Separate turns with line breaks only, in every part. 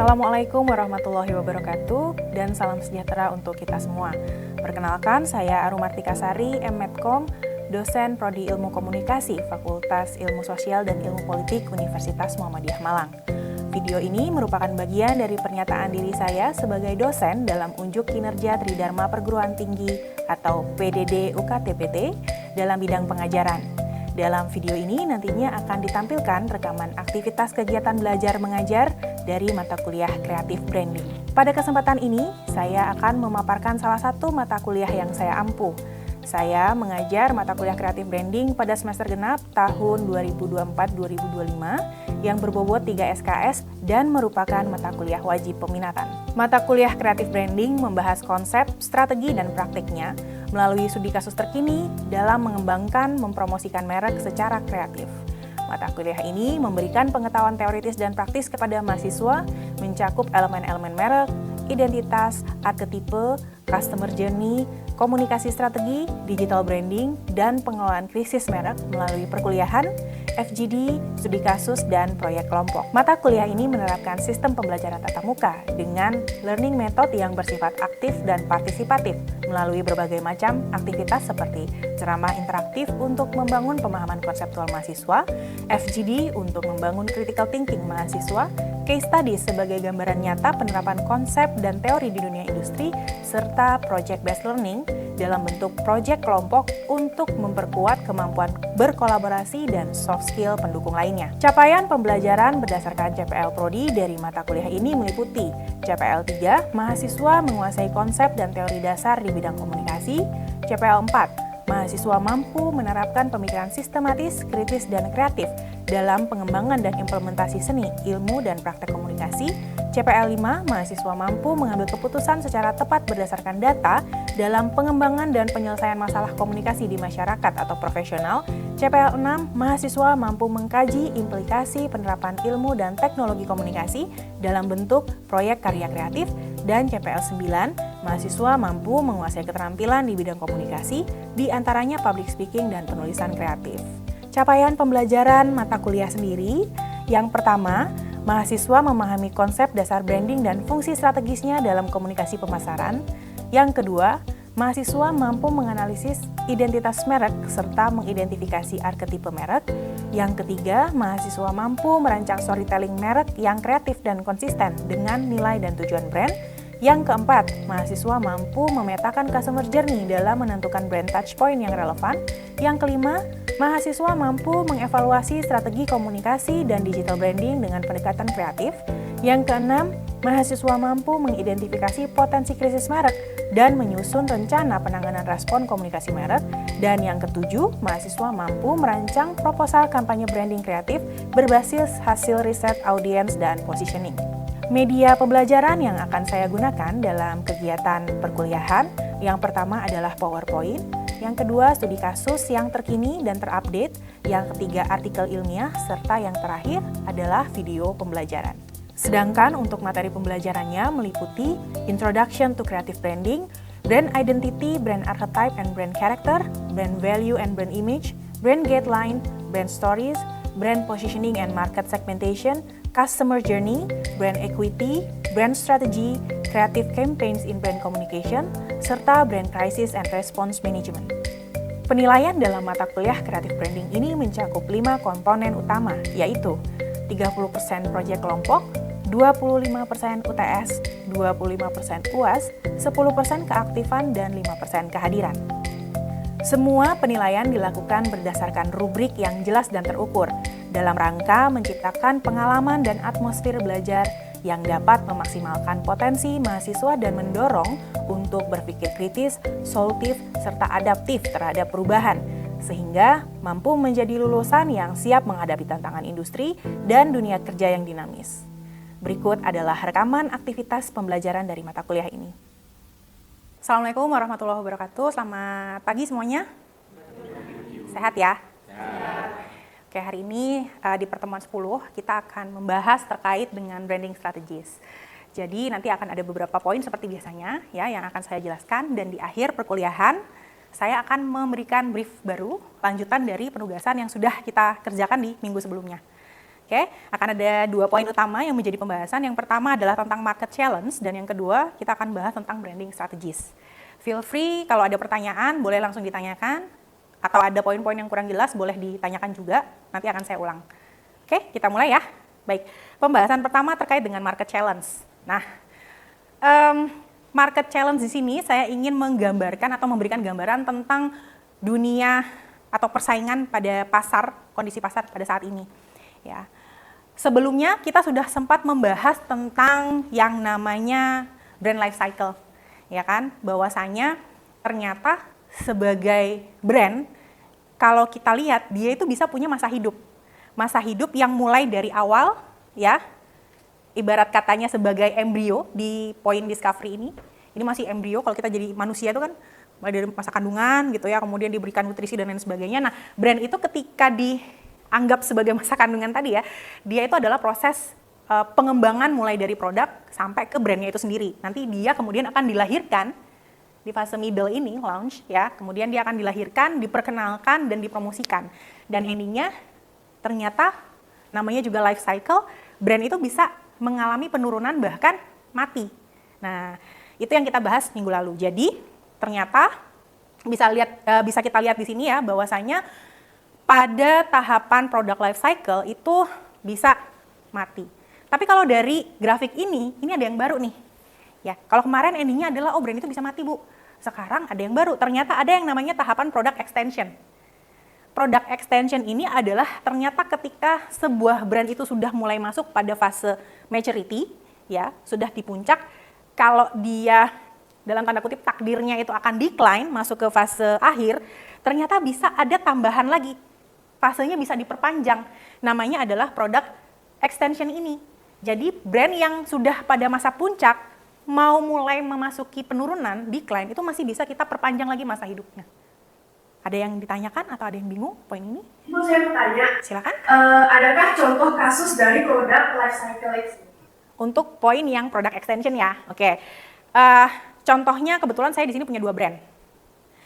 Assalamualaikum warahmatullahi wabarakatuh dan salam sejahtera untuk kita semua. Perkenalkan, saya Arumartika Sari, M.Medcom, dosen Prodi Ilmu Komunikasi, Fakultas Ilmu Sosial dan Ilmu Politik Universitas Muhammadiyah Malang. Video ini merupakan bagian dari pernyataan diri saya sebagai dosen dalam unjuk kinerja Tridharma Perguruan Tinggi atau PDD UKTPT dalam bidang pengajaran. Dalam video ini nantinya akan ditampilkan rekaman aktivitas kegiatan belajar mengajar dari mata kuliah Creative Branding. Pada kesempatan ini, saya akan memaparkan salah satu mata kuliah yang saya ampuh. Saya mengajar mata kuliah Creative Branding pada semester genap tahun 2024-2025 yang berbobot 3 SKS dan merupakan mata kuliah wajib peminatan. Mata kuliah Creative Branding membahas konsep, strategi, dan praktiknya melalui studi kasus terkini dalam mengembangkan mempromosikan merek secara kreatif. Mata kuliah ini memberikan pengetahuan teoritis dan praktis kepada mahasiswa, mencakup elemen-elemen merek, identitas, arketipe, customer journey, komunikasi strategi, digital branding, dan pengelolaan krisis merek melalui perkuliahan, FGD, studi kasus, dan proyek kelompok. Mata kuliah ini menerapkan sistem pembelajaran tatap muka dengan learning method yang bersifat aktif dan partisipatif melalui berbagai macam aktivitas seperti ceramah interaktif untuk membangun pemahaman konseptual mahasiswa, FGD untuk membangun critical thinking mahasiswa, case study sebagai gambaran nyata penerapan konsep dan teori di dunia industri, serta project-based learning dalam bentuk proyek kelompok untuk memperkuat kemampuan berkolaborasi dan soft skill pendukung lainnya. Capaian pembelajaran berdasarkan CPL Prodi dari mata kuliah ini meliputi CPL 3, mahasiswa menguasai konsep dan teori dasar di bidang komunikasi, CPL 4, mahasiswa mampu menerapkan pemikiran sistematis, kritis, dan kreatif dalam pengembangan dan implementasi seni, ilmu, dan praktek komunikasi. CPL 5, mahasiswa mampu mengambil keputusan secara tepat berdasarkan data dalam pengembangan dan penyelesaian masalah komunikasi di masyarakat atau profesional. CPL 6, mahasiswa mampu mengkaji implikasi penerapan ilmu dan teknologi komunikasi dalam bentuk proyek karya kreatif. Dan CPL 9, mahasiswa mampu menguasai keterampilan di bidang komunikasi, di antaranya public speaking dan penulisan kreatif. Capaian pembelajaran mata kuliah sendiri, yang pertama, mahasiswa memahami konsep dasar branding dan fungsi strategisnya dalam komunikasi pemasaran. Yang kedua, mahasiswa mampu menganalisis identitas merek serta mengidentifikasi arketipe merek. Yang ketiga, mahasiswa mampu merancang storytelling merek yang kreatif dan konsisten dengan nilai dan tujuan brand. Yang keempat, mahasiswa mampu memetakan customer journey dalam menentukan brand touchpoint yang relevan. Yang kelima, mahasiswa mampu mengevaluasi strategi komunikasi dan digital branding dengan pendekatan kreatif. Yang keenam, mahasiswa mampu mengidentifikasi potensi krisis merek dan menyusun rencana penanganan respon komunikasi merek. Dan yang ketujuh, mahasiswa mampu merancang proposal kampanye branding kreatif berbasis hasil riset audience dan positioning. Media pembelajaran yang akan saya gunakan dalam kegiatan perkuliahan, yang pertama adalah PowerPoint, yang kedua studi kasus yang terkini dan terupdate, yang ketiga artikel ilmiah, serta yang terakhir adalah video pembelajaran. Sedangkan untuk materi pembelajarannya meliputi Introduction to Creative Branding, Brand Identity, Brand Archetype and Brand Character, Brand Value and Brand Image, Brand Guideline, Brand Stories, Brand Positioning and Market Segmentation, Customer Journey, Brand Equity, Brand Strategy, Creative Campaigns in Brand Communication, serta Brand Crisis and Response Management. Penilaian dalam mata kuliah Creative Branding ini mencakup 5 komponen utama, yaitu 30% proyek kelompok, 25% UTS, 25% UAS, 10% keaktifan, dan 5% kehadiran. Semua penilaian dilakukan berdasarkan rubrik yang jelas dan terukur, dalam rangka menciptakan pengalaman dan atmosfer belajar yang dapat memaksimalkan potensi mahasiswa dan mendorong untuk berpikir kritis, solutif, serta adaptif terhadap perubahan, sehingga mampu menjadi lulusan yang siap menghadapi tantangan industri dan dunia kerja yang dinamis. Berikut adalah rekaman aktivitas pembelajaran dari mata kuliah ini. Assalamualaikum warahmatullahi wabarakatuh, selamat pagi semuanya. Sehat ya? Oke, hari ini di pertemuan 10 kita akan membahas terkait dengan branding strategis. Jadi nanti akan ada beberapa poin seperti biasanya ya yang akan saya jelaskan, dan di akhir perkuliahan saya akan memberikan brief baru lanjutan dari penugasan yang sudah kita kerjakan di minggu sebelumnya. Oke, akan ada 2 poin utama yang menjadi pembahasan. Yang pertama adalah tentang market challenge, dan yang kedua kita akan bahas tentang branding strategis. Feel free kalau ada pertanyaan boleh langsung ditanyakan, atau ada poin-poin yang kurang jelas boleh ditanyakan juga, nanti akan saya ulang. Oke, kita mulai ya. Baik, pembahasan pertama terkait dengan market challenge. Nah, market challenge di sini saya ingin menggambarkan atau memberikan gambaran tentang dunia atau persaingan pada pasar, kondisi pasar pada saat ini. Ya, sebelumnya kita sudah sempat membahas tentang yang namanya brand life cycle, ya kan? Bahwasanya ternyata sebagai brand, kalau kita lihat dia itu bisa punya masa hidup yang mulai dari awal, ya, ibarat katanya sebagai embrio di poin discovery ini masih embrio. Kalau kita jadi manusia itu kan mulai dari masa kandungan gitu ya, kemudian diberikan nutrisi dan lain sebagainya. Nah, brand itu ketika dianggap sebagai masa kandungan tadi ya, dia itu adalah proses pengembangan mulai dari produk sampai ke brandnya itu sendiri. Nanti dia kemudian akan dilahirkan di fase middle ini, launch ya, kemudian dia akan dilahirkan, diperkenalkan dan dipromosikan. Dan endingnya ternyata namanya juga life cycle, brand itu bisa mengalami penurunan bahkan mati. Nah, itu yang kita bahas minggu lalu. Jadi ternyata bisa kita lihat di sini ya, bahwasanya pada tahapan product life cycle itu bisa mati. Tapi kalau dari grafik ini ada yang baru nih. Ya, kalau kemarin endingnya adalah brand itu bisa mati, Bu. Sekarang ada yang baru. Ternyata ada yang namanya tahapan product extension. Product extension ini adalah ternyata ketika sebuah brand itu sudah mulai masuk pada fase maturity, ya, sudah di puncak, kalau dia dalam tanda kutip takdirnya itu akan decline, masuk ke fase akhir, ternyata bisa ada tambahan lagi. Fasenya bisa diperpanjang. Namanya adalah product extension ini. Jadi brand yang sudah pada masa puncak mau mulai memasuki penurunan, decline, itu masih bisa kita perpanjang lagi masa hidupnya. Ada yang ditanyakan atau ada yang bingung poin ini?
Ibu, saya mau tanya.
Silakan.
Adakah contoh kasus dari produk life cycle ini?
Untuk poin yang product extension ya, oke. Contohnya kebetulan saya di sini punya 2 brand.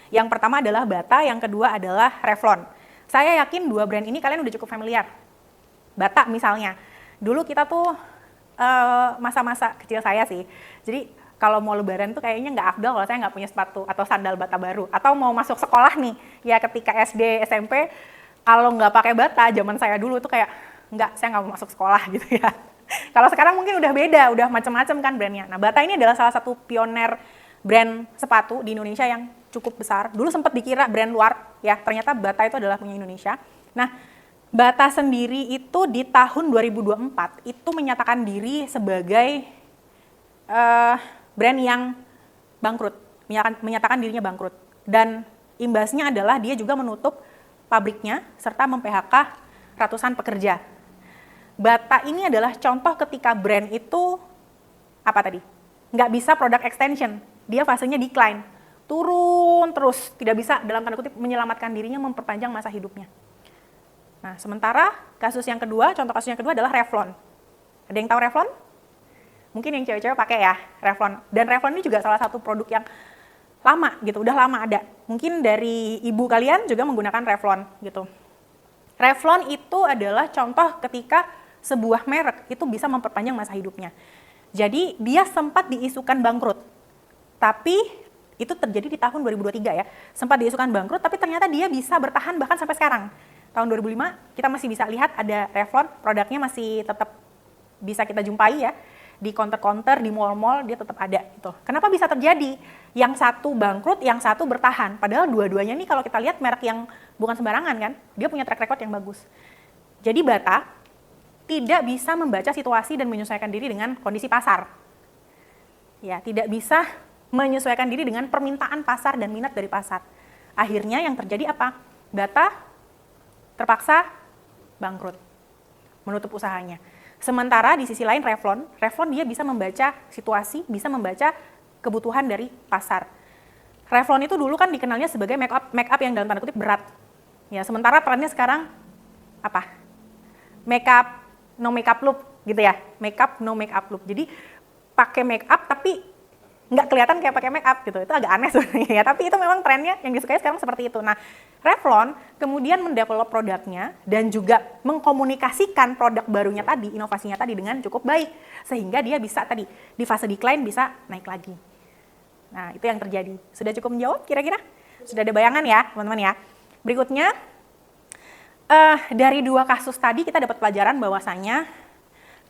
Yang pertama adalah Bata, yang kedua adalah Revlon. Saya yakin 2 brand ini kalian udah cukup familiar. Bata misalnya, dulu kita tuh masa-masa kecil saya sih. Jadi kalau mau lebaran tuh kayaknya nggak afdal kalau saya nggak punya sepatu atau sandal Bata baru. Atau mau masuk sekolah nih, ya ketika SD, SMP, kalau nggak pakai Bata, zaman saya dulu tuh kayak, saya nggak mau masuk sekolah gitu ya. Kalau sekarang mungkin udah beda, udah macam-macam kan brandnya. Nah, Bata ini adalah salah satu pioner brand sepatu di Indonesia yang cukup besar. Dulu sempat dikira brand luar, ya ternyata Bata itu adalah punya Indonesia. Nah, Bata sendiri itu di tahun 2024 itu menyatakan diri sebagai brand yang bangkrut, menyatakan dirinya bangkrut. Dan imbasnya adalah dia juga menutup pabriknya serta mem-PHK ratusan pekerja. Bata ini adalah contoh ketika brand itu apa tadi? Nggak bisa product extension, dia fasenya decline, turun terus, tidak bisa dalam tanda kutip menyelamatkan dirinya, memperpanjang masa hidupnya. Nah, sementara contoh kasus yang kedua adalah Revlon. Ada yang tahu Revlon? Mungkin yang cewek-cewek pakai ya, Revlon. Dan Revlon ini juga salah satu produk yang lama gitu, udah lama ada. Mungkin dari ibu kalian juga menggunakan Revlon gitu. Revlon itu adalah contoh ketika sebuah merek itu bisa memperpanjang masa hidupnya. Jadi dia sempat diisukan bangkrut. Tapi itu terjadi di tahun 2023 ya. Sempat diisukan bangkrut, tapi ternyata dia bisa bertahan bahkan sampai sekarang. Tahun 2005 kita masih bisa lihat ada Revlon, produknya masih tetap bisa kita jumpai ya. Di counter-counter, di mall-mall, dia tetap ada gitu. Kenapa bisa terjadi? Yang satu bangkrut, yang satu bertahan. Padahal dua-duanya nih kalau kita lihat merek yang bukan sembarangan kan, dia punya track record yang bagus. Jadi Bata tidak bisa membaca situasi dan menyesuaikan diri dengan kondisi pasar. Ya, tidak bisa menyesuaikan diri dengan permintaan pasar dan minat dari pasar. Akhirnya yang terjadi apa? Bata terpaksa bangkrut, menutup usahanya. Sementara di sisi lain Revlon dia bisa membaca situasi, bisa membaca kebutuhan dari pasar. Revlon itu dulu kan dikenalnya sebagai make up yang dalam tanda kutip berat. Ya, sementara trennya sekarang apa? Make up no make up look gitu ya. Make up no make up look. Jadi pakai make up tapi nggak kelihatan kayak pakai make up gitu. Itu agak aneh sebenarnya ya, tapi itu memang trennya yang disukai sekarang seperti itu. Nah, Revlon kemudian mendevelop produknya dan juga mengkomunikasikan produk barunya tadi, inovasinya tadi dengan cukup baik, sehingga dia bisa tadi di fase decline bisa naik lagi. Nah, itu yang terjadi. Sudah cukup menjawab kira-kira? Sudah ada bayangan ya, teman-teman ya. Berikutnya, dari dua kasus tadi kita dapat pelajaran bahwasanya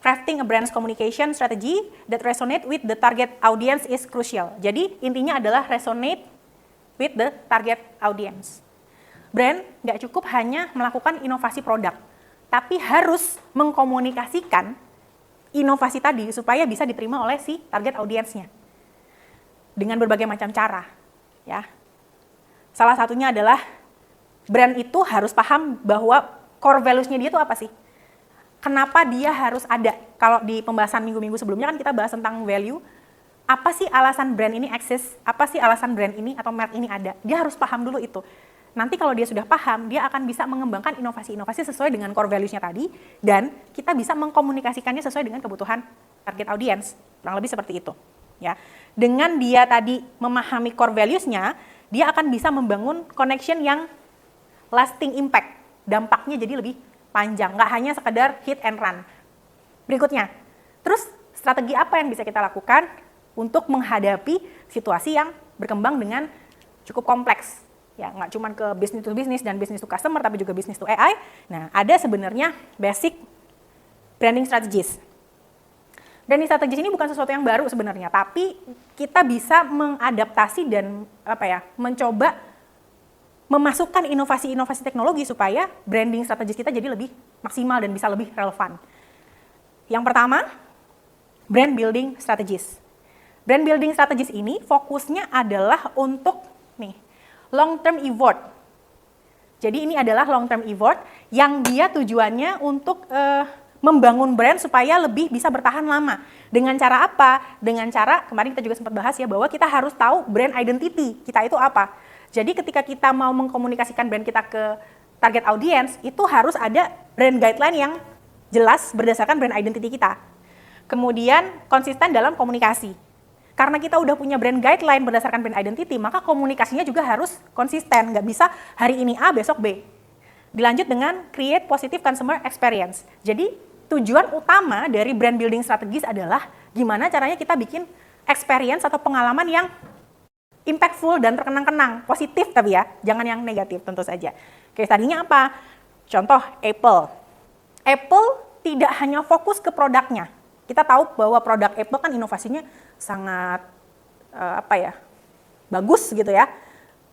crafting a brand's communication strategy that resonate with the target audience is crucial. Jadi intinya adalah resonate with the target audience. Brand nggak cukup hanya melakukan inovasi produk, tapi harus mengkomunikasikan inovasi tadi supaya bisa diterima oleh si target audiensnya dengan berbagai macam cara. Ya, salah satunya adalah brand itu harus paham bahwa core values-nya dia itu apa sih? Kenapa dia harus ada? Kalau di pembahasan minggu-minggu sebelumnya kan kita bahas tentang value. Apa sih alasan brand ini eksis? Apa sih alasan brand ini atau merek ini ada? Dia harus paham dulu itu. Nanti kalau dia sudah paham, dia akan bisa mengembangkan inovasi-inovasi sesuai dengan core values-nya tadi, dan kita bisa mengkomunikasikannya sesuai dengan kebutuhan target audience. Kurang lebih seperti itu. Ya. Dengan dia tadi memahami core values-nya, dia akan bisa membangun connection yang lasting impact. Dampaknya jadi lebih panjang, nggak hanya sekedar hit and run. Berikutnya, terus strategi apa yang bisa kita lakukan untuk menghadapi situasi yang berkembang dengan cukup kompleks? Ya, nggak cuma ke business to business dan business to customer, tapi juga business to AI. Nah, ada sebenarnya basic branding strategies. Branding strategies ini bukan sesuatu yang baru sebenarnya, tapi kita bisa mengadaptasi dan mencoba memasukkan inovasi-inovasi teknologi supaya branding strategis kita jadi lebih maksimal dan bisa lebih relevan. Yang pertama, brand building strategis. Brand building strategis ini fokusnya adalah untuk long term effort. Jadi ini adalah long term effort yang dia tujuannya untuk membangun brand supaya lebih bisa bertahan lama. Dengan cara apa? Dengan cara, kemarin kita juga sempat bahas ya, bahwa kita harus tahu brand identity kita itu apa. Jadi ketika kita mau mengkomunikasikan brand kita ke target audience, itu harus ada brand guideline yang jelas berdasarkan brand identity kita. Kemudian konsisten dalam komunikasi. Karena kita udah punya brand guideline berdasarkan brand identity, maka komunikasinya juga harus konsisten. Nggak bisa hari ini A, besok B. Dilanjut dengan create positive consumer experience. Jadi tujuan utama dari brand building strategis adalah gimana caranya kita bikin experience atau pengalaman yang impactful dan terkenang-kenang, positif tapi ya, jangan yang negatif tentu saja. Case tadinya apa? Contoh Apple. Apple tidak hanya fokus ke produknya. Kita tahu bahwa produk Apple kan inovasinya sangat bagus gitu ya.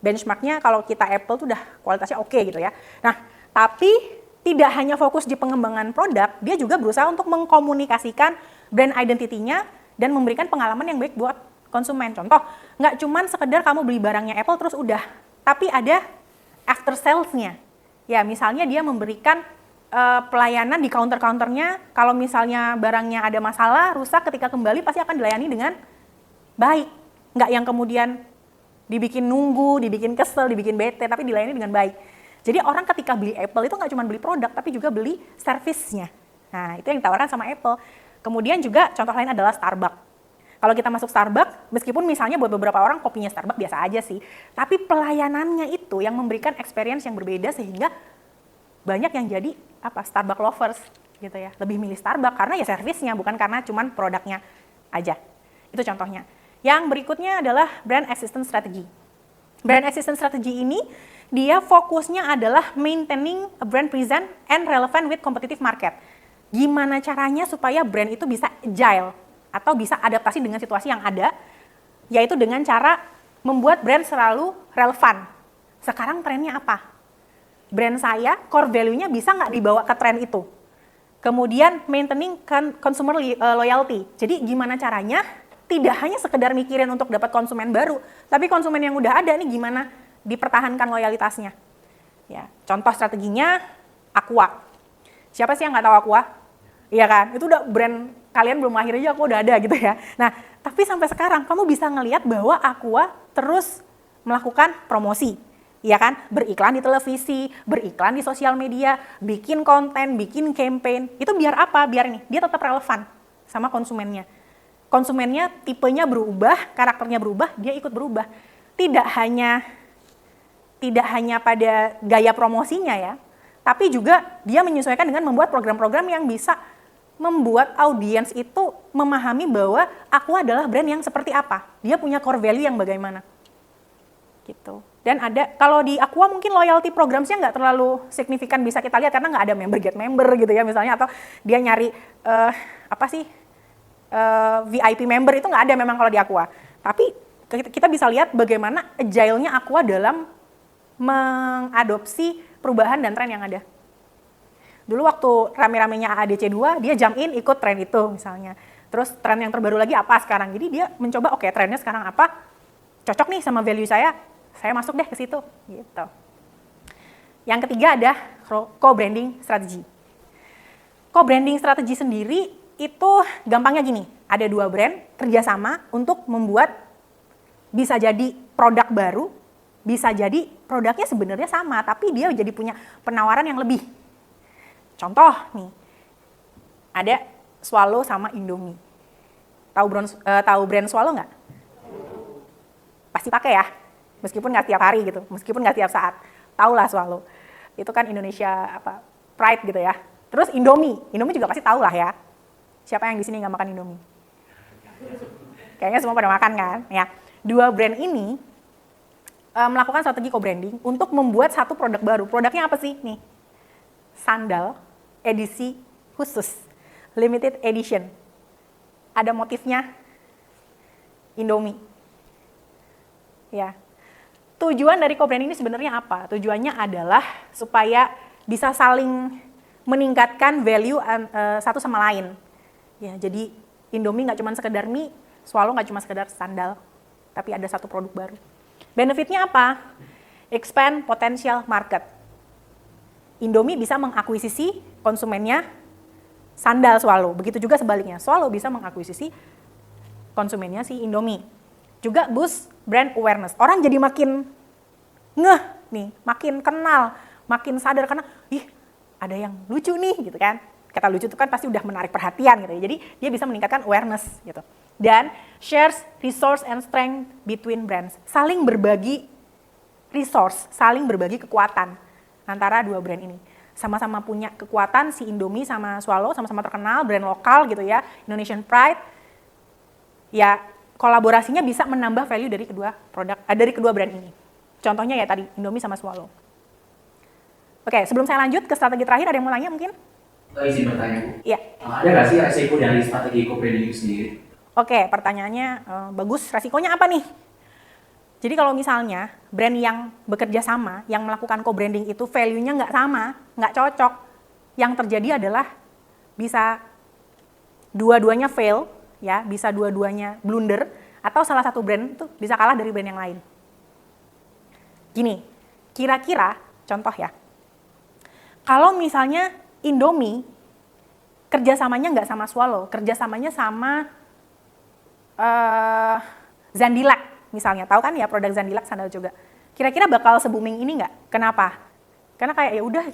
Benchmarknya kalau kita Apple tuh udah kualitasnya oke gitu ya. Nah, tapi tidak hanya fokus di pengembangan produk, dia juga berusaha untuk mengkomunikasikan brand identity-nya dan memberikan pengalaman yang baik buat konsumen. Contoh, nggak cuman sekedar kamu beli barangnya Apple terus udah, tapi ada after sales-nya. Ya, misalnya dia memberikan pelayanan di counter-counternya, kalau misalnya barangnya ada masalah, rusak, ketika kembali pasti akan dilayani dengan baik. Nggak yang kemudian dibikin nunggu, dibikin kesel, dibikin bete, tapi dilayani dengan baik. Jadi orang ketika beli Apple itu nggak cuma beli produk, tapi juga beli servisnya. Nah, itu yang ditawarkan sama Apple. Kemudian juga contoh lain adalah Starbucks. Kalau kita masuk Starbucks, meskipun misalnya buat beberapa orang kopinya Starbucks biasa aja sih, tapi pelayanannya itu yang memberikan experience yang berbeda sehingga banyak yang jadi Starbucks lovers gitu ya. Lebih milih Starbucks karena ya servisnya, bukan karena cuman produknya aja. Itu contohnya. Yang berikutnya adalah brand existence strategy. Brand existence strategy ini dia fokusnya adalah maintaining a brand present and relevant with competitive market. Gimana caranya supaya brand itu bisa agile atau bisa adaptasi dengan situasi yang ada, yaitu dengan cara membuat brand selalu relevan. Sekarang trennya apa? Brand saya, core value-nya bisa nggak dibawa ke tren itu? Kemudian maintaining consumer loyalty. Jadi gimana caranya tidak hanya sekedar mikirin untuk dapat konsumen baru, tapi konsumen yang udah ada nih gimana dipertahankan loyalitasnya. Ya, contoh strateginya Aqua. Siapa sih yang nggak tahu Aqua? Iya kan? Itu udah brand kalian belum lahir aja aku udah ada gitu ya. Nah, tapi sampai sekarang kamu bisa ngelihat bahwa Aqua terus melakukan promosi. Ya kan? Beriklan di televisi, beriklan di sosial media, bikin konten, bikin campaign. Itu biar apa? Biar nih, dia tetap relevan sama konsumennya. konsumennya tipenya berubah, karakternya berubah, dia ikut berubah. Tidak hanya pada gaya promosinya ya, tapi juga dia menyesuaikan dengan membuat program-program yang bisa membuat audiens itu memahami bahwa Aqua adalah brand yang seperti apa. Dia punya core value yang bagaimana. Gitu. Dan ada, kalau di Aqua mungkin loyalty programs-nya nggak terlalu signifikan bisa kita lihat karena nggak ada member get member gitu ya misalnya, atau dia nyari VIP member itu nggak ada memang kalau di Aqua. Tapi kita bisa lihat bagaimana agile-nya Aqua dalam mengadopsi perubahan dan tren yang ada. Dulu waktu rame-ramenya AADC 2, dia jump in ikut tren itu misalnya. Terus tren yang terbaru lagi apa sekarang? Jadi dia mencoba, oke, trennya sekarang apa? Cocok nih sama value saya masuk deh ke situ. Gitu. Yang ketiga ada co-branding strategi. Co-branding strategi sendiri itu gampangnya gini, ada dua brand kerjasama untuk membuat bisa jadi produk baru, bisa jadi produknya sebenarnya sama, tapi dia jadi punya penawaran yang lebih. Contoh nih, ada Swallow sama Indomie. Tahu brand Swallow nggak? Pasti pakai ya, meskipun nggak tiap hari gitu, meskipun nggak tiap saat. Tahu lah Swallow. Itu kan Indonesia pride gitu ya. Terus Indomie juga pasti tahu lah ya. Siapa yang di sini nggak makan Indomie? Kayaknya semua pada makan kan? Ya, dua brand ini melakukan strategi co-branding untuk membuat satu produk baru. Produknya apa sih? Nih, sandal edisi khusus, limited edition. Ada motifnya Indomie. Ya. Tujuan dari co-branding ini sebenarnya apa? Tujuannya adalah supaya bisa saling meningkatkan value satu sama lain. Ya, jadi Indomie nggak cuma sekedar mie, Swallow nggak cuma sekedar sandal, tapi ada satu produk baru. Benefitnya apa? Expand potential market. Indomie bisa mengakuisisi konsumennya sandal Swallow. Begitu juga sebaliknya, Swallow bisa mengakuisisi konsumennya si Indomie. Juga boost brand awareness. Orang jadi makin ngeh nih, makin kenal, makin sadar karena ada yang lucu nih gitu kan. Kata lucu itu kan pasti udah menarik perhatian gitu ya. Jadi dia bisa meningkatkan awareness gitu. Dan shares resource and strength between brands. Saling berbagi resource, saling berbagi kekuatan antara dua brand ini. Sama-sama punya kekuatan, si Indomie sama Swallow sama-sama terkenal, brand lokal gitu ya, Indonesian pride. Ya, kolaborasinya bisa menambah value dari kedua brand ini. Contohnya ya tadi Indomie sama Swallow. Oke, sebelum saya lanjut ke strategi terakhir, ada yang mau tanya mungkin?
Izin bertanya, Bu.
Iya.
Ada nggak sih resiko dari strategi co-branding itu sendiri?
Oke, pertanyaannya bagus. Resikonya apa nih? Jadi kalau misalnya brand yang bekerja sama, yang melakukan co-branding itu value-nya nggak sama, nggak cocok, yang terjadi adalah bisa dua-duanya fail, ya, bisa dua-duanya blunder, atau salah satu brand itu bisa kalah dari brand yang lain. Gini, kira-kira contoh ya, kalau misalnya Indomie kerjasamanya nggak sama Swallow, kerjasamanya sama Zandilac misalnya, tahu kan ya produk Zandilac sandal juga. Kira-kira bakal se-booming ini nggak? Kenapa? Karena kayak ya udah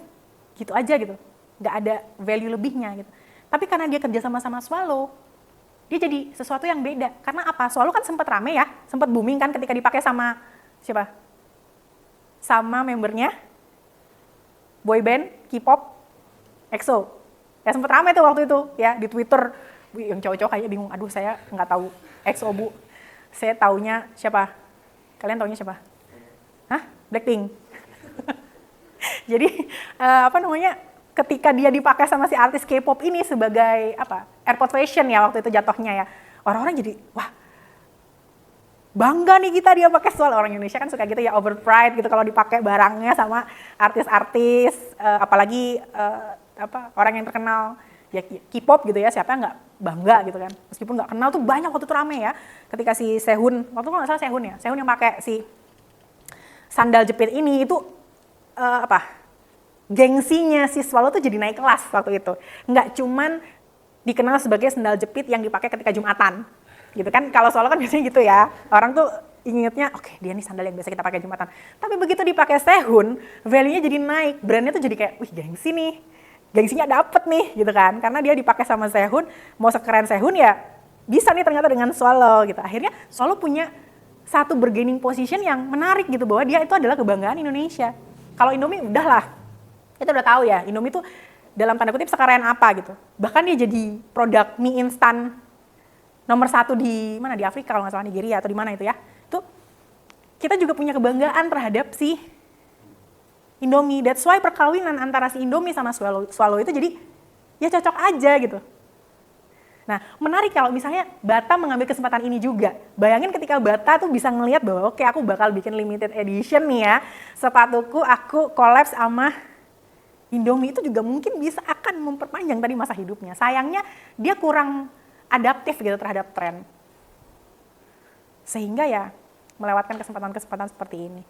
gitu aja gitu, nggak ada value lebihnya gitu. Tapi karena dia kerja sama Swallow, dia jadi sesuatu yang beda. Karena apa? Swallow kan sempat rame ya, sempat booming kan ketika dipakai sama siapa? Sama membernya boyband K-pop EXO. Ya sempat rame tuh waktu itu ya di Twitter. Yang cowok-cowok kayak bingung, aduh saya nggak tahu EXO Bu. Saya taunya siapa? Kalian taunya siapa? Hah? Blackpink. Jadi ketika dia dipakai sama si artis K-pop ini sebagai airport fashion ya waktu itu jatuhnya ya. Orang-orang jadi wah, bangga nih kita dia pakai Swallow. Orang Indonesia kan suka gitu ya, over pride gitu kalau dipakai barangnya sama artis-artis, apalagi orang yang terkenal ya K-pop gitu ya, siapa yang nggak bangga gitu kan. Meskipun nggak kenal tuh banyak waktu itu rame ya. Ketika si Sehun, waktu itu nggak salah Sehun yang pakai si sandal jepit ini itu gengsinya si Swallow tuh jadi naik kelas waktu itu. Nggak cuman dikenal sebagai sandal jepit yang dipakai ketika Jumatan. Gitu kan, kalau Swallow kan biasanya gitu ya. Orang tuh ingetnya, oke, dia nih sandal yang biasa kita pakai Jumatan. Tapi begitu dipakai Sehun, value-nya jadi naik. Brandnya tuh jadi kayak, wih gengsi nih. Gengsinya dapet nih gitu kan. Karena dia dipakai sama Sehun, mau sekeren Sehun ya bisa nih ternyata dengan Swallow gitu. Akhirnya Swallow punya satu bargaining position yang menarik gitu, bahwa dia itu adalah kebanggaan Indonesia. Kalau Indomie udahlah, kita udah tahu ya, Indomie itu dalam tanda kutip sekalian apa gitu. Bahkan dia jadi produk mie instan nomor 1 di mana, di Afrika kalau nggak salah, Nigeria atau di mana itu ya. Itu kita juga punya kebanggaan terhadap si Indomie. That's why perkawinan antara si Indomie sama Swallow itu jadi ya cocok aja gitu. Nah, menarik kalau misalnya Bata mengambil kesempatan ini juga. Bayangin ketika Bata tuh bisa ngelihat bahwa oke, aku bakal bikin limited edition nih ya. Sepatuku aku collab sama Indomie, itu juga mungkin bisa akan memperpanjang tadi masa hidupnya. Sayangnya dia kurang adaptif gitu terhadap tren. Sehingga ya melewatkan kesempatan-kesempatan seperti ini.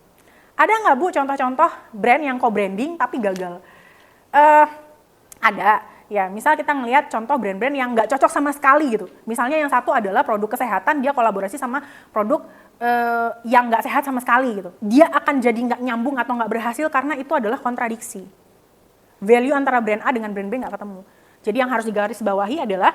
Ada nggak Bu contoh-contoh brand yang co-branding tapi gagal? Ada. Ya, misal kita ngelihat contoh brand-brand yang nggak cocok sama sekali gitu. Misalnya yang satu adalah produk kesehatan, dia kolaborasi sama produk yang nggak sehat sama sekali gitu. Dia akan jadi nggak nyambung atau nggak berhasil karena itu adalah kontradiksi. Value antara brand A dengan brand B nggak ketemu. Jadi yang harus digarisbawahi adalah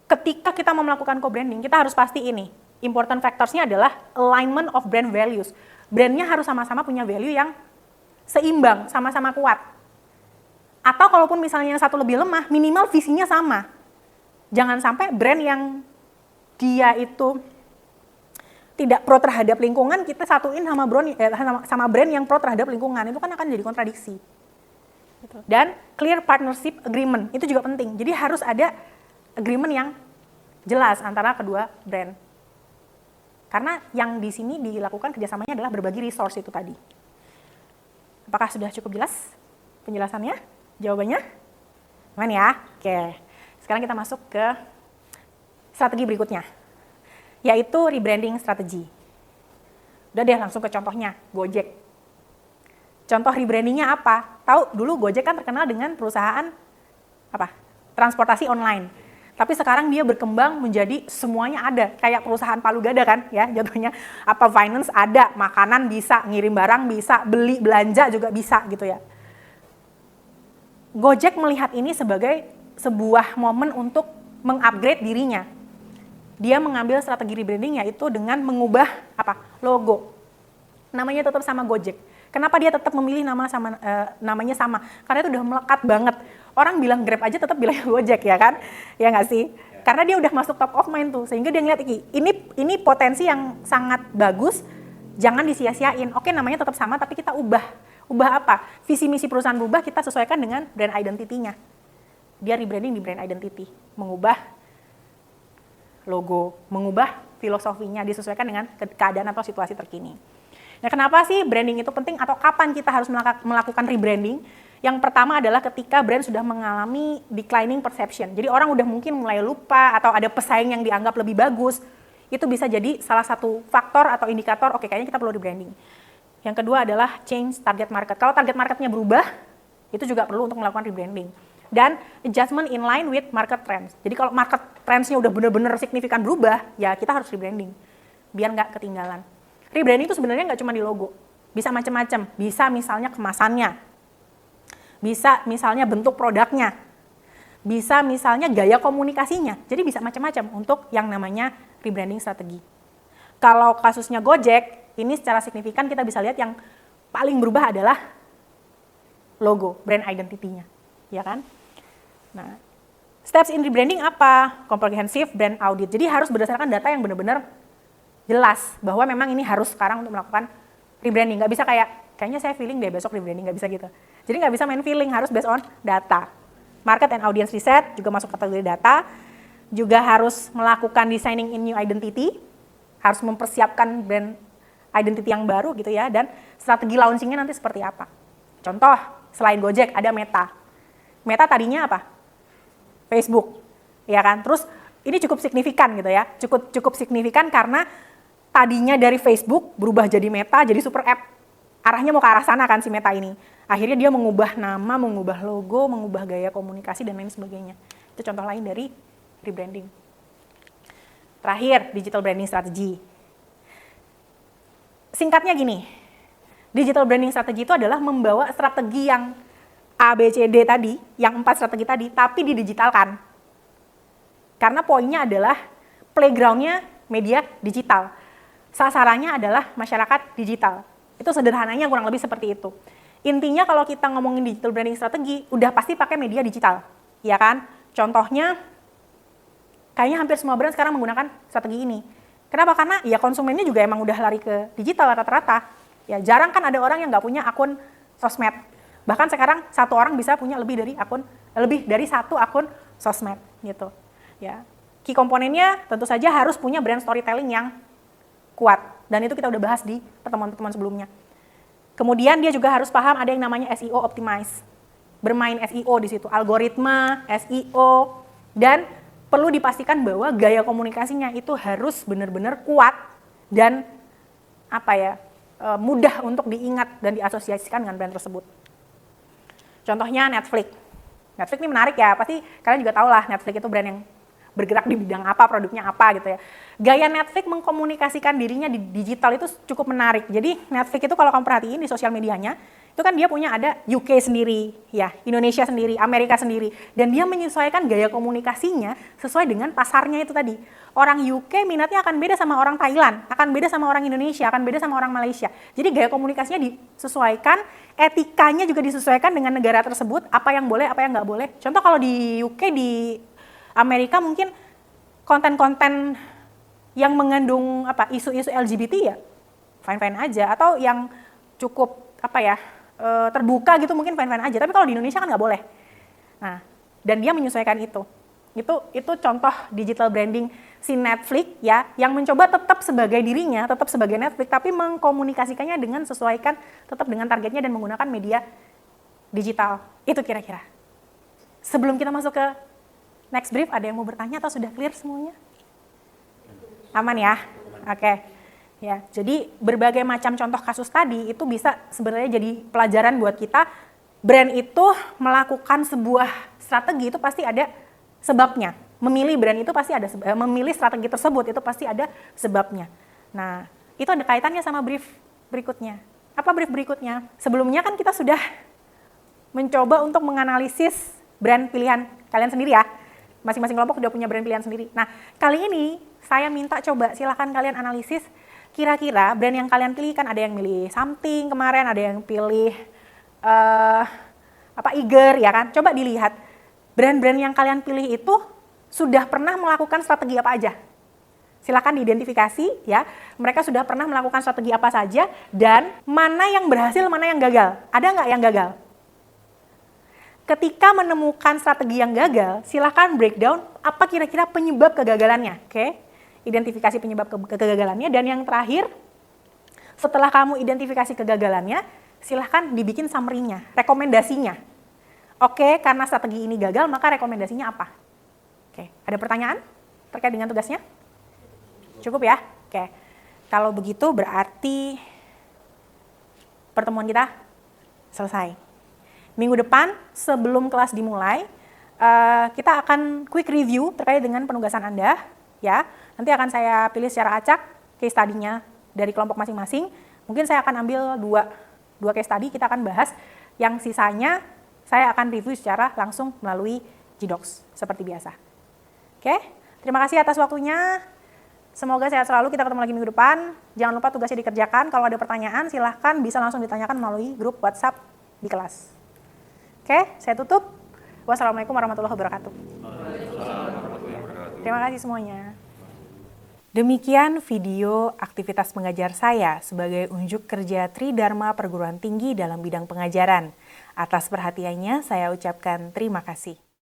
ketika kita mau melakukan co-branding, kita harus pasti ini. Important factors-nya adalah alignment of brand values. Brandnya harus sama-sama punya value yang seimbang, sama-sama kuat. Atau kalaupun misalnya yang satu lebih lemah, minimal visinya sama. Jangan sampai brand yang dia itu tidak pro terhadap lingkungan, kita satuin sama brand yang pro terhadap lingkungan. Itu kan akan jadi kontradiksi. Dan clear partnership agreement, itu juga penting. Jadi harus ada agreement yang jelas antara kedua brand. Karena yang di sini dilakukan kerjasamanya adalah berbagi resource itu tadi. Apakah sudah cukup jelas penjelasannya? Jawabannya? Aman ya? Oke. Sekarang kita masuk ke strategi berikutnya, yaitu rebranding strategi. Udah deh langsung ke contohnya, Gojek. Contoh rebrandingnya apa? Tahu dulu Gojek kan terkenal dengan perusahaan apa? Transportasi online. Tapi sekarang dia berkembang menjadi semuanya ada, kayak perusahaan Palu Gada kan, ya jatuhnya. Apa finance ada, makanan bisa, ngirim barang bisa, beli belanja juga bisa gitu ya. Gojek melihat ini sebagai sebuah momen untuk mengupgrade dirinya. Dia mengambil strategi rebranding yaitu dengan mengubah apa? Logo. Namanya tetap sama Gojek. Kenapa dia tetap memilih namanya sama? Karena itu udah melekat banget. Orang bilang Grab aja tetap bilang Gojek ya kan? Ya nggak sih? Karena dia udah masuk top of mind tuh, sehingga dia ngeliat ini potensi yang sangat bagus, jangan disia-siain. Oke, namanya tetap sama tapi kita ubah. Ubah apa? Visi misi perusahaan berubah, kita sesuaikan dengan brand identity-nya. Dia rebranding di brand identity, mengubah logo, mengubah filosofinya, disesuaikan dengan keadaan atau situasi terkini. Nah, kenapa sih branding itu penting atau kapan kita harus melakukan rebranding? Yang pertama adalah ketika brand sudah mengalami declining perception. Jadi orang udah mungkin mulai lupa atau ada pesaing yang dianggap lebih bagus. Itu bisa jadi salah satu faktor atau indikator, oke kayaknya kita perlu rebranding. Yang kedua adalah change target market. Kalau target marketnya berubah, itu juga perlu untuk melakukan rebranding. Dan adjustment in line with market trends. Jadi kalau market trends-nya udah benar-benar signifikan berubah, ya kita harus rebranding. Biar nggak ketinggalan. Rebranding itu sebenarnya nggak cuma di logo. Bisa macam-macam. Bisa misalnya kemasannya. Bisa misalnya bentuk produknya. Bisa misalnya gaya komunikasinya. Jadi bisa macam-macam untuk yang namanya rebranding strategi. Kalau kasusnya Gojek, ini secara signifikan kita bisa lihat yang paling berubah adalah logo, brand identity-nya, ya kan? Nah, steps in rebranding apa? Comprehensive brand audit. Jadi harus berdasarkan data yang benar-benar jelas bahwa memang ini harus sekarang untuk melakukan rebranding. Nggak bisa kayaknya saya feeling deh besok rebranding, nggak bisa gitu. Jadi nggak bisa main feeling, harus based on data. Market and audience research juga masuk kategori data. Juga harus melakukan designing in new identity, harus mempersiapkan brand identity yang baru gitu ya, dan strategi launchingnya nanti seperti apa. Contoh, selain Gojek ada Meta. Meta tadinya apa? Facebook, ya kan? Terus ini cukup signifikan gitu ya, cukup signifikan karena tadinya dari Facebook berubah jadi Meta, jadi super app. Arahnya mau ke arah sana kan si Meta ini. Akhirnya dia mengubah nama, mengubah logo, mengubah gaya komunikasi dan lain sebagainya. Itu contoh lain dari rebranding. Terakhir, digital branding strategy. Singkatnya gini, digital branding strategi itu adalah membawa strategi yang A, B, C, D tadi, yang 4 strategi tadi, tapi didigitalkan. Karena poinnya adalah playground-nya media digital. Sasarannya adalah masyarakat digital. Itu sederhananya kurang lebih seperti itu. Intinya kalau kita ngomongin digital branding strategi, udah pasti pakai media digital, ya kan? Contohnya, kayaknya hampir semua brand sekarang menggunakan strategi ini. Kenapa? Karena ya konsumennya juga emang udah lari ke digital rata-rata. Ya jarang kan ada orang yang nggak punya akun sosmed. Bahkan sekarang satu orang bisa punya lebih dari satu akun sosmed gitu. Ya, key komponennya tentu saja harus punya brand storytelling yang kuat. Dan itu kita udah bahas di pertemuan-pertemuan sebelumnya. Kemudian dia juga harus paham ada yang namanya SEO optimize. Bermain SEO di situ, algoritma, SEO, dan perlu dipastikan bahwa gaya komunikasinya itu harus benar-benar kuat dan mudah untuk diingat dan diasosiasikan dengan brand tersebut. Contohnya Netflix. Netflix ini menarik ya, pasti kalian juga tahu lah Netflix itu brand yang bergerak di bidang apa, produknya apa gitu ya. Gaya Netflix mengkomunikasikan dirinya di digital itu cukup menarik. Jadi Netflix itu kalau kamu perhatiin di sosial medianya, itu kan dia punya ada UK sendiri, ya, Indonesia sendiri, Amerika sendiri. Dan dia menyesuaikan gaya komunikasinya sesuai dengan pasarnya itu tadi. Orang UK minatnya akan beda sama orang Thailand, akan beda sama orang Indonesia, akan beda sama orang Malaysia. Jadi gaya komunikasinya disesuaikan, etikanya juga disesuaikan dengan negara tersebut, apa yang boleh, apa yang nggak boleh. Contoh kalau di UK, di Amerika mungkin konten-konten yang mengandung isu-isu LGBT ya fine-fine aja, atau yang cukup terbuka gitu mungkin fine-fine aja. Tapi kalau di Indonesia kan nggak boleh. Nah, dan dia menyesuaikan itu. Itu contoh digital branding si Netflix ya, yang mencoba tetap sebagai dirinya, tetap sebagai Netflix, tapi mengkomunikasikannya dengan sesuaikan tetap dengan targetnya dan menggunakan media digital. Itu kira-kira. Sebelum kita masuk ke next brief, ada yang mau bertanya atau sudah clear semuanya? Aman ya? Oke. Ya, jadi berbagai macam contoh kasus tadi itu bisa sebenarnya jadi pelajaran buat kita. Brand itu melakukan sebuah strategi itu pasti ada sebabnya. Memilih brand itu pasti ada memilih strategi tersebut itu pasti ada sebabnya. Nah, itu ada kaitannya sama brief berikutnya. Apa brief berikutnya? Sebelumnya kan kita sudah mencoba untuk menganalisis brand pilihan kalian sendiri ya. Masing-masing kelompok sudah punya brand pilihan sendiri. Nah, kali ini saya minta coba silakan kalian analisis kira-kira brand yang kalian pilih, kan ada yang milih Something kemarin, ada yang pilih Eager ya kan. Coba dilihat brand-brand yang kalian pilih itu sudah pernah melakukan strategi apa aja. Silakan diidentifikasi ya. Mereka sudah pernah melakukan strategi apa saja dan mana yang berhasil, mana yang gagal. Ada nggak yang gagal? Ketika menemukan strategi yang gagal, silakan breakdown apa kira-kira penyebab kegagalannya. Oke? Identifikasi penyebab kegagalannya, dan yang terakhir, setelah kamu identifikasi kegagalannya, silahkan dibikin summary-nya, rekomendasinya. Oke, karena strategi ini gagal, maka rekomendasinya apa? Oke, ada pertanyaan terkait dengan tugasnya? Cukup ya? Oke, kalau begitu berarti pertemuan kita selesai. Minggu depan, sebelum kelas dimulai, kita akan quick review terkait dengan penugasan Anda, ya. Nanti akan saya pilih secara acak case study-nya dari kelompok masing-masing. Mungkin saya akan ambil dua case study, kita akan bahas. Yang sisanya saya akan review secara langsung melalui Gdocs, seperti biasa. Oke, terima kasih atas waktunya. Semoga sehat selalu, kita ketemu lagi minggu depan. Jangan lupa tugasnya dikerjakan. Kalau ada pertanyaan, silahkan bisa langsung ditanyakan melalui grup WhatsApp di kelas. Oke, saya tutup. Wassalamualaikum warahmatullahi wabarakatuh. Terima kasih semuanya. Demikian video aktivitas pengajar saya sebagai unjuk kerja Tridharma Perguruan Tinggi dalam bidang pengajaran. Atas perhatiannya saya ucapkan terima kasih.